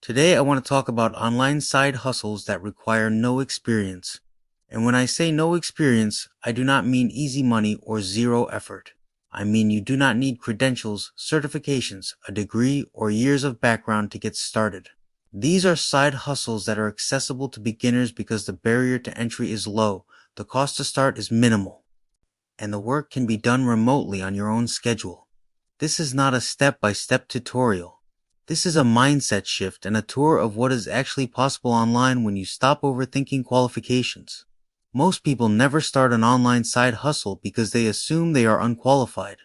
Today I want to talk about online side hustles that require no experience. And when I say no experience, I do not mean easy money or zero effort. I mean you do not need credentials, certifications, a degree, or years of background to get started. These are side hustles that are accessible to beginners because the barrier to entry is low, the cost to start is minimal, and the work can be done remotely on your own schedule. This is not a step-by-step tutorial. This is a mindset shift and a tour of what is actually possible online when you stop overthinking qualifications. Most people never start an online side hustle because they assume they are unqualified.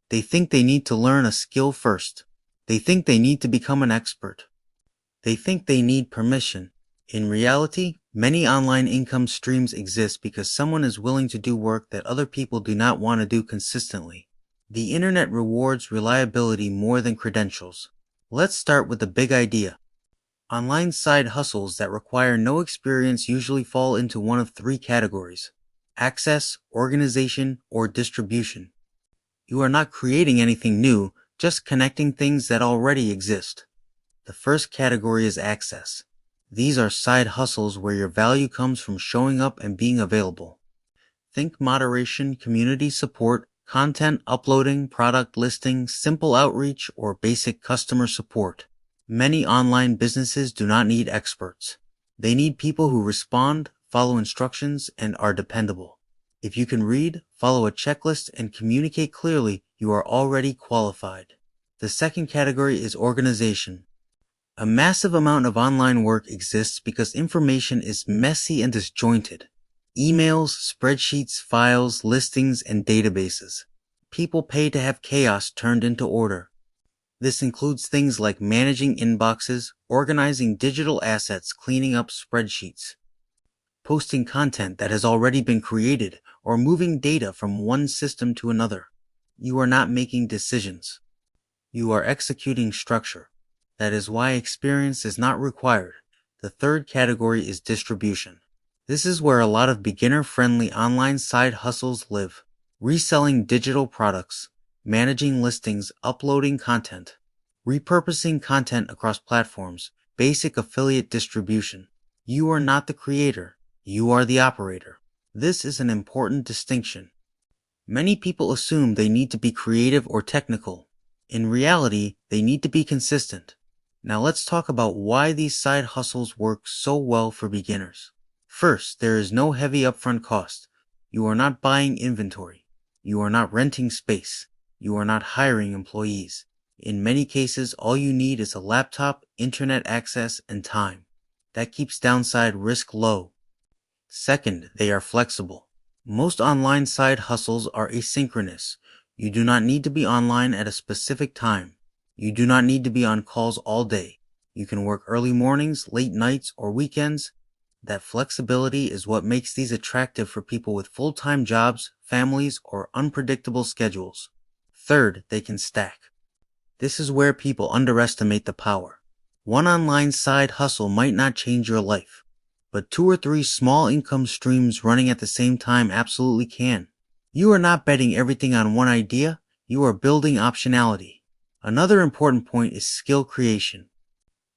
They think they need to learn a skill first. They think they need to become an expert. They think they need permission. In reality, many online income streams exist because someone is willing to do work that other people do not want to do consistently. The internet rewards reliability more than credentials. Let's start with the big idea. Online side hustles that require no experience usually fall into one of three categories: access, organization, or distribution. You are not creating anything new, just connecting things that already exist. The first category is access. These are side hustles where your value comes from showing up and being available. Think moderation, community support, content uploading, product listing, simple outreach, or basic customer support. Many online businesses do not need experts. They need people who respond, follow instructions, and are dependable. If you can read, follow a checklist, and communicate clearly, you are already qualified. The second category is organization. A massive amount of online work exists because information is messy and disjointed. Emails, spreadsheets, files, listings, and databases. People pay to have chaos turned into order. This includes things like managing inboxes, organizing digital assets, cleaning up spreadsheets, posting content that has already been created, or moving data from one system to another. You are not making decisions. You are executing structure. That is why experience is not required. The third category is distribution. This is where a lot of beginner-friendly online side hustles live. Reselling digital products, managing listings, uploading content, repurposing content across platforms, basic affiliate distribution. You are not the creator. You are the operator. This is an important distinction. Many people assume they need to be creative or technical. In reality, they need to be consistent. Now let's talk about why these side hustles work so well for beginners. First, there is no heavy upfront cost. You are not buying inventory. You are not renting space. You are not hiring employees. In many cases, all you need is a laptop, internet access, and time. That keeps downside risk low. Second, they are flexible. Most online side hustles are asynchronous. You do not need to be online at a specific time. You do not need to be on calls all day. You can work early mornings, late nights, or weekends. That flexibility is what makes these attractive for people with full-time jobs, families, or unpredictable schedules. Third, they can stack. This is where people underestimate the power. One online side hustle might not change your life, but 2 or 3 small income streams running at the same time absolutely can. You are not betting everything on one idea, you are building optionality. Another important point is skill creation.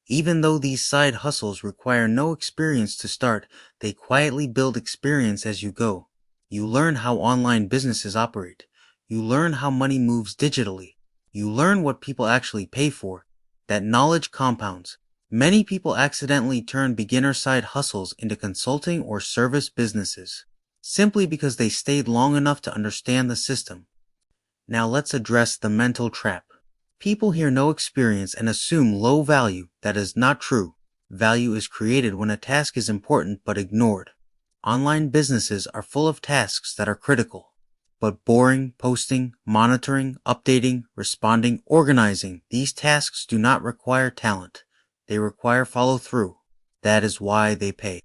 Even though these side hustles require no experience to start, they quietly build experience as you go. You learn how online businesses operate. You learn how money moves digitally. You learn what people actually pay for. That knowledge compounds. Many people accidentally turn beginner side hustles into consulting or service businesses, simply because they stayed long enough to understand the system. Now let's address the mental trap. People hear no experience and assume low value. That is not true. Value is created when a task is important but ignored. Online businesses are full of tasks that are critical, but boring, posting, monitoring, updating, responding, organizing, these tasks do not require talent. They require follow-through. That is why they pay.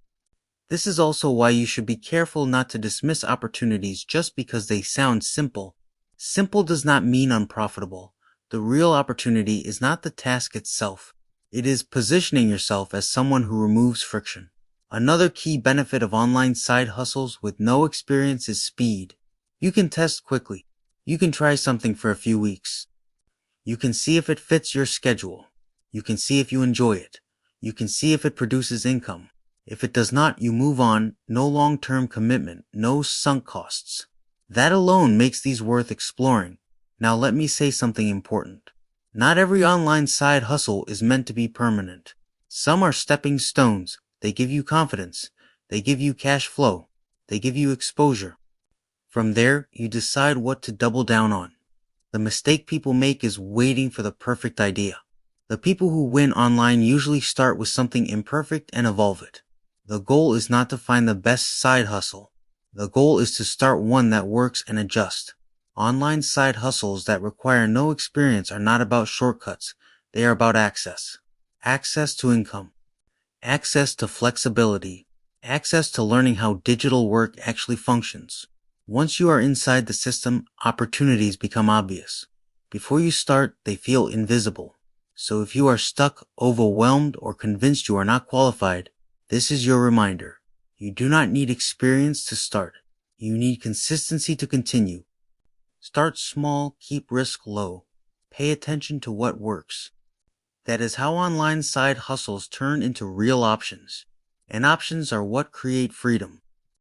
This is also why you should be careful not to dismiss opportunities just because they sound simple. Simple does not mean unprofitable. The real opportunity is not the task itself. It is positioning yourself as someone who removes friction. Another key benefit of online side hustles with no experience is speed. You can test quickly. You can try something for a few weeks. You can see if it fits your schedule. You can see if you enjoy it. You can see if it produces income. If it does not, you move on. No long-term commitment, no sunk costs. That alone makes these worth exploring. Now let me say something important. Not every online side hustle is meant to be permanent. Some are stepping stones. They give you confidence. They give you cash flow. They give you exposure. From there, you decide what to double down on. The mistake people make is waiting for the perfect idea. The people who win online usually start with something imperfect and evolve it. The goal is not to find the best side hustle. The goal is to start one that works and adjust. Online side hustles that require no experience are not about shortcuts. They are about access. Access to income. Access to flexibility. Access to learning how digital work actually functions. Once you are inside the system, opportunities become obvious. Before you start, they feel invisible. So if you are stuck, overwhelmed, or convinced you are not qualified, this is your reminder. You do not need experience to start. You need consistency to continue. Start small, keep risk low. Pay attention to what works. That is how online side hustles turn into real options. And options are what create freedom.